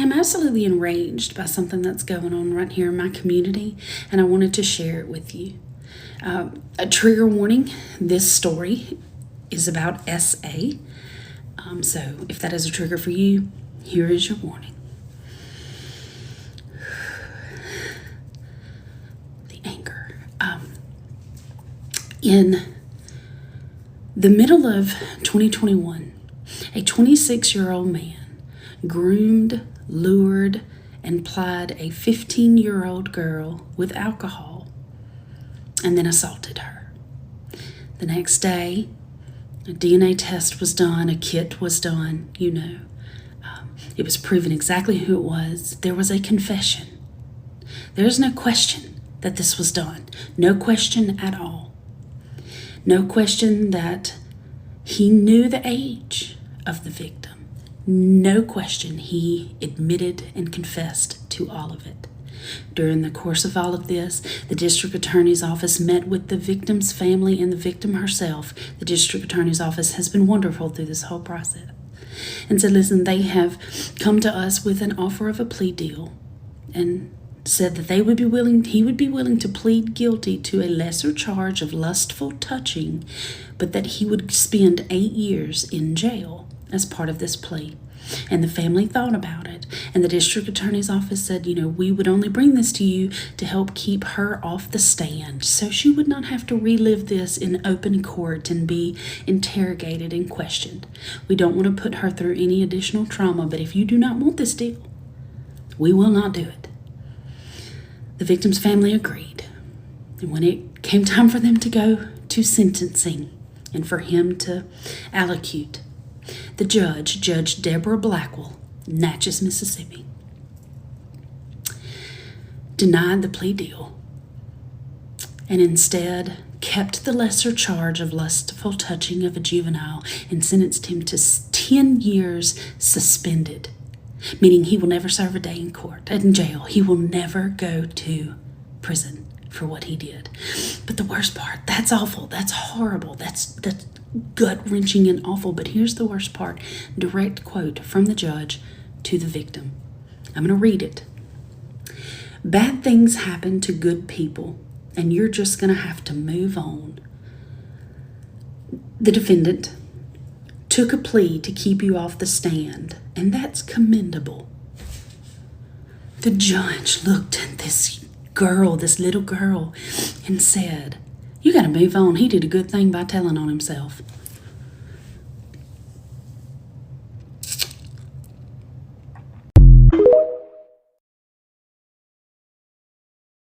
I am absolutely enraged by something that's going on right here in my community, and I wanted to share it with you. A trigger warning, this story is about SA. So if that is a trigger for you, here is your warning. The anger. In the middle of 2021, a 26-year-old man groomed, lured, and plied a 15-year-old girl with alcohol and then assaulted her. The next day, a DNA test was done, a kit was done, It was proven exactly who it was. There was a confession. There is no question that this was done. No question at all. No question that he knew the age of the victim. No question he admitted and confessed to all of it. During the course of all of this, the district attorney's office met with the victim's family and the victim herself. The district attorney's office has been wonderful through this whole process. And said, listen, they have come to us with an offer of a plea deal and said that he would be willing to plead guilty to a lesser charge of lustful touching, but that he would spend 8 years in jail as part of this plea. And the family thought about it. And the district attorney's office said, we would only bring this to you to help keep her off the stand so she would not have to relive this in open court and be interrogated and questioned. We don't want to put her through any additional trauma, but if you do not want this deal, we will not do it. The victim's family agreed. And when it came time for them to go to sentencing and for him to allocute, the Judge Deborah Blackwell, Natchez, Mississippi, denied the plea deal and instead kept the lesser charge of lustful touching of a juvenile and sentenced him to 10 years suspended, meaning he will never serve a day in jail. He will never go to prison for what he did. But the worst part, that's awful, that's horrible, that's gut-wrenching and awful. But here's the worst part. Direct quote from the judge to the victim. I'm going to read it. Bad things happen to good people, and you're just going to have to move on. The defendant took a plea to keep you off the stand, and that's commendable. The judge looked at this little girl, and said, you got to move on. He did a good thing by telling on himself.